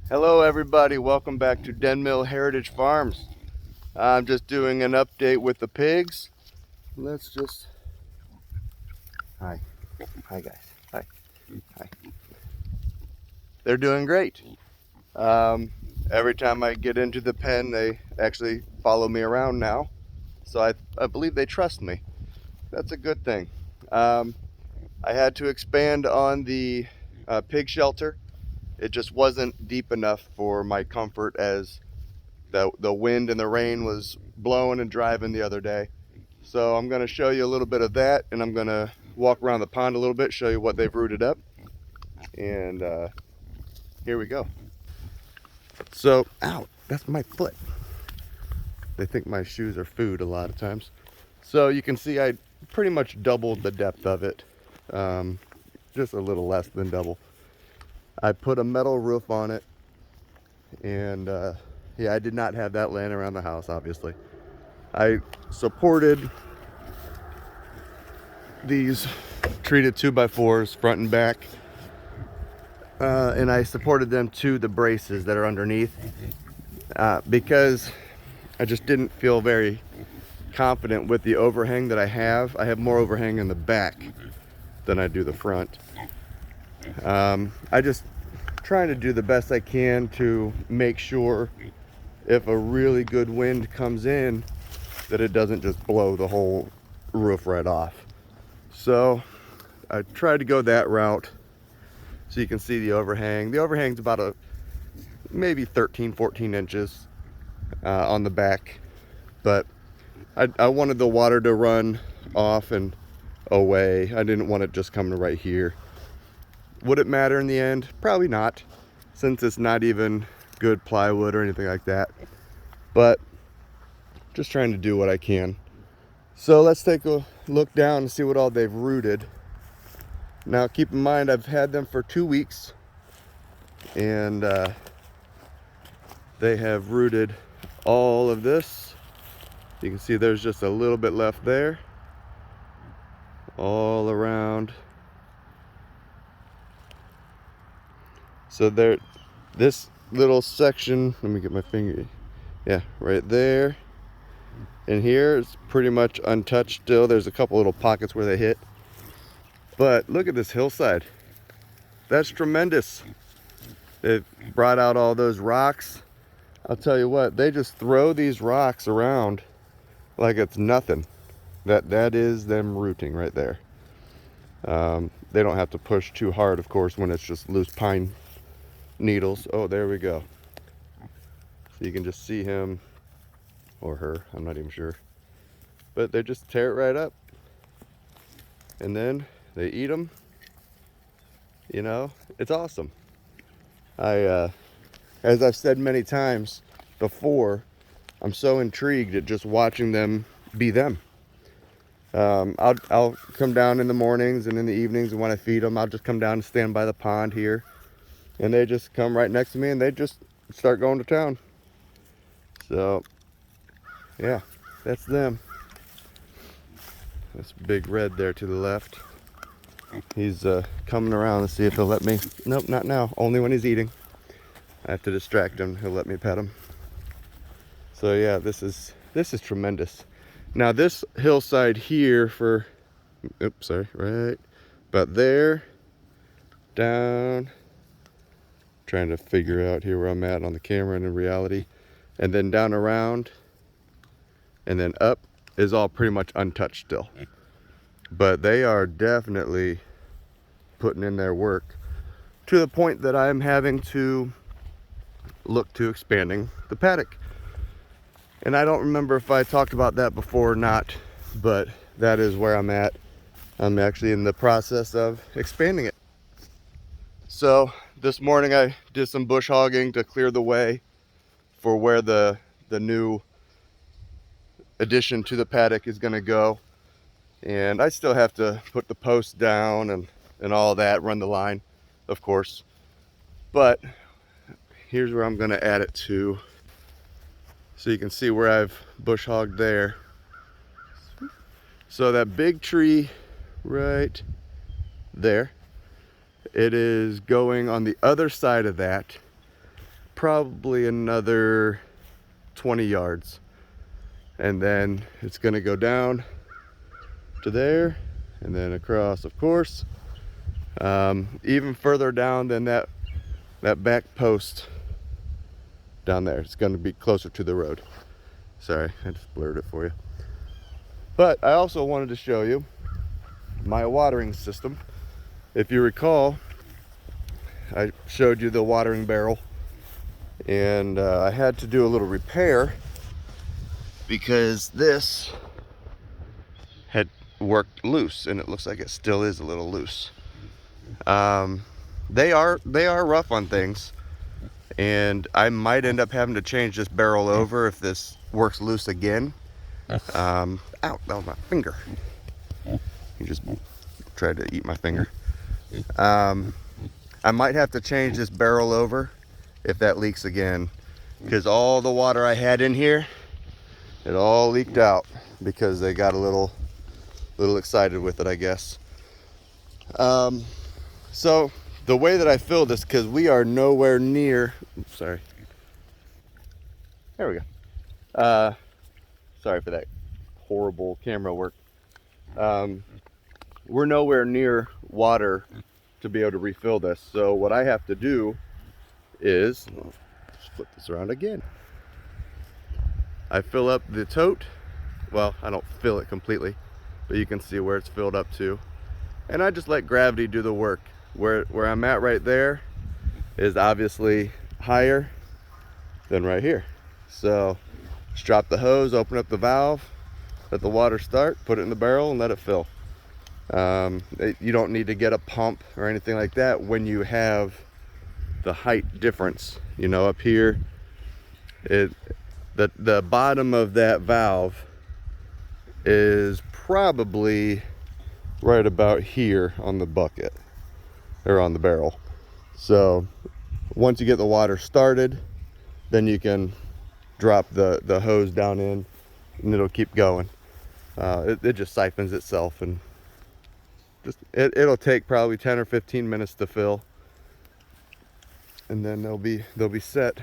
Hello everybody, welcome back to Denmill Heritage Farms. I'm just doing an update with the pigs. Let's just, hi guys, hi. They're doing great. Every time I get into the pen, they actually follow me around now. So I believe they trust me. That's a good thing. I had to expand on the pig shelter. It just wasn't deep enough for my comfort as the wind and the rain was blowing and driving the other day. So I'm going to show you a little bit of that, and I'm going to walk around the pond a little bit, show you what they've rooted up. And here we go. So, ow, that's my foot. They think my shoes are food a lot of times. So you can see I pretty much doubled the depth of it, just a little less than double. I put a metal roof on it, and yeah, I did not have that laying around the house, obviously. I supported these treated 2x4s front and back, and I supported them to the braces that are underneath, because I just didn't feel very confident with the overhang that I have. I have more overhang in the back than I do the front. I just trying to do the best I can to make sure if a really good wind comes in that it doesn't just blow the whole roof right off. So I tried to go that route. So you can see the overhang. The overhang's about maybe 13, 14 inches on the back. But I wanted the water to run off and away. I didn't want it just coming right here. Would it matter in the end? Probably not, since it's not even good plywood or anything like that. But just trying to do what I can. So let's take a look down and see what all they've rooted. Now keep in mind I've had them for 2 weeks, and they have rooted all of this. You can see there's just a little bit left there, all around. So there, this little section, let me get my finger, yeah, right there. And here it's pretty much untouched still. There's a couple little pockets where they hit. But look at this hillside. That's tremendous. They've brought out all those rocks. I'll tell you what, they just throw these rocks around like it's nothing. That is them rooting right there. They don't have to push too hard, of course, when it's just loose pine needles. Oh, there we go. So you can just see him or her, I'm not even sure. But they just tear it right up. And then they eat them. You know, it's awesome. As I've said many times before, I'm so intrigued at just watching them be them. I'll come down in the mornings and in the evenings, and when I feed them, I'll just come down and stand by the pond here, and they just come right next to me and they just start going to town. So yeah, that's them. That's Big Red there to the left. He's coming around to see if he'll let me. Nope, not now. Only when he's eating. I have to distract him. He'll let me pet him. So yeah, this is tremendous. Now this hillside here for, oops, sorry, right about there, down, trying to figure out here where I'm at on the camera and in reality, and then down around, and then up is all pretty much untouched still. But they are definitely putting in their work to the point that I'm having to look to expanding the paddock. And I don't remember if I talked about that before or not, but that is where I'm at. I'm actually in the process of expanding it. So this morning I did some bush hogging to clear the way for where the new addition to the paddock is going to go. And I still have to put the posts down and all that, run the line, of course. But here's where I'm going to add it to. So you can see where I've bush hogged there. So that big tree right there, it is going on the other side of that. probably another 20 yards. And then it's gonna go down to there and then across, of course. Even further down than that back post down there. It's gonna be closer to the road. Sorry, I just blurred it for you. But I also wanted to show you my watering system. If you recall, I showed you the watering barrel, and I had to do a little repair because this had worked loose, and it looks like it still is a little loose. They are rough on things, and I might end up having to change this barrel over if this works loose again. Ow, that was my finger. You just tried to eat my finger. I might have to change this barrel over if that leaks again, because all the water I had in here, it all leaked out because they got a little excited with it, I guess. So the way that I fill this, because we are nowhere near, sorry, there we go. Sorry for that horrible camera work. We're nowhere near water to be able to refill this. So what I have to do is, just flip this around again. I fill up the tote. Well, I don't fill it completely, but you can see where it's filled up to. And I just let gravity do the work. Where I'm at right there is obviously higher than right here. So just drop the hose, open up the valve, let the water start, put it in the barrel and let it fill. You don't need to get a pump or anything like that when you have the height difference. You know, up here, the bottom of that valve is probably right about here on the bucket or on the barrel. So once you get the water started, then you can drop the hose down in and it'll keep going. It just siphons itself, and it'll take probably 10 or 15 minutes to fill, and then they'll be set.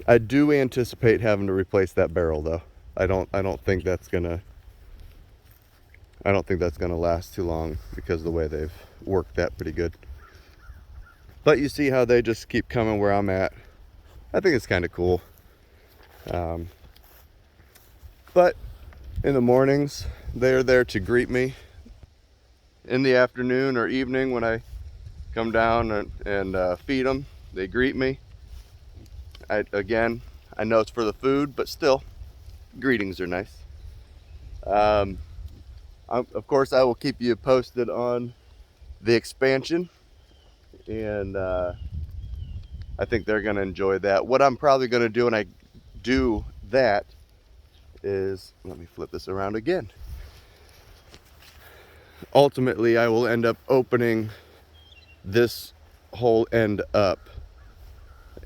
I do anticipate having to replace that barrel though. I don't think that's gonna last too long because of the way they've worked that pretty good. But you see how they just keep coming where I'm at. I think it's kind of cool. But in the mornings, they're there to greet me. In the afternoon or evening when I come down and feed them, they greet me. Again, I know it's for the food, but still, greetings are nice. Of course, I will keep you posted on the expansion, and I think they're going to enjoy that. What I'm probably going to do when I do that is, let me flip this around again. Ultimately, I will end up opening this whole end up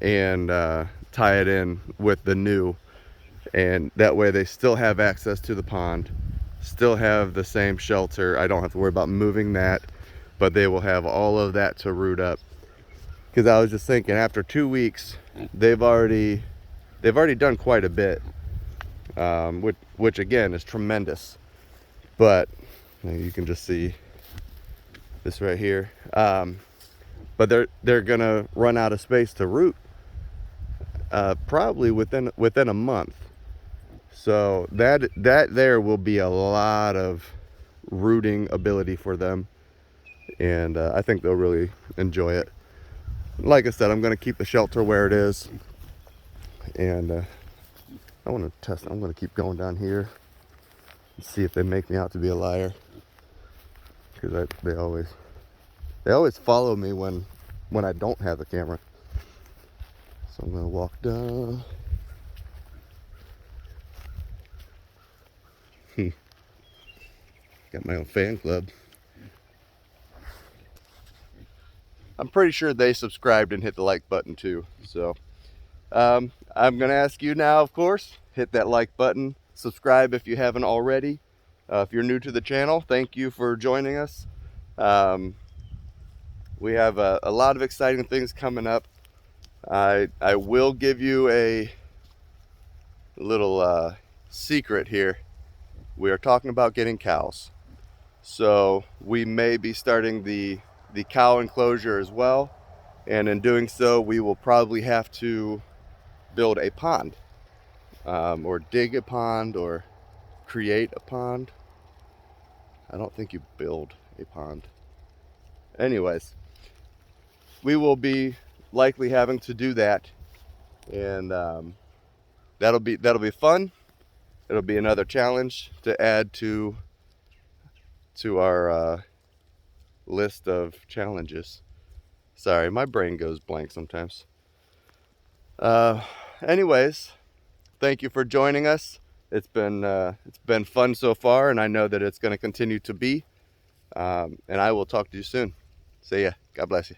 and tie it in with the new, and that way they still have access to the pond, still have the same shelter. I don't have to worry about moving that, but they will have all of that to root up. Because I was just thinking, after 2 weeks, they've already done quite a bit, which again is tremendous. But you can just see this right here. But they're gonna run out of space to root probably within a month. So that there will be a lot of rooting ability for them, and I think they'll really enjoy it. Like I said, I'm going to keep the shelter where it is, and I want to test. I'm going to keep going down here and see if they make me out to be a liar, because they always follow me when I don't have the camera. So I'm going to walk down. Got my own fan club. I'm pretty sure they subscribed and hit the like button too. So I'm gonna ask you now, of course, hit that like button, subscribe if you haven't already. If you're new to the channel, thank you for joining us. We have a lot of exciting things coming up. I will give you a little secret here. We are talking about getting cows. So we may be starting the cow enclosure as well. And in doing so, we will probably have to build a pond, or dig a pond, or create a pond. I don't think you build a pond. Anyways, we will be likely having to do that, and that'll be fun. It'll be another challenge to add to our list of challenges. Sorry, my brain goes blank sometimes. Anyways, thank you for joining us. It's been fun so far, and I know that it's going to continue to be. And I will talk to you soon. See ya. God bless you.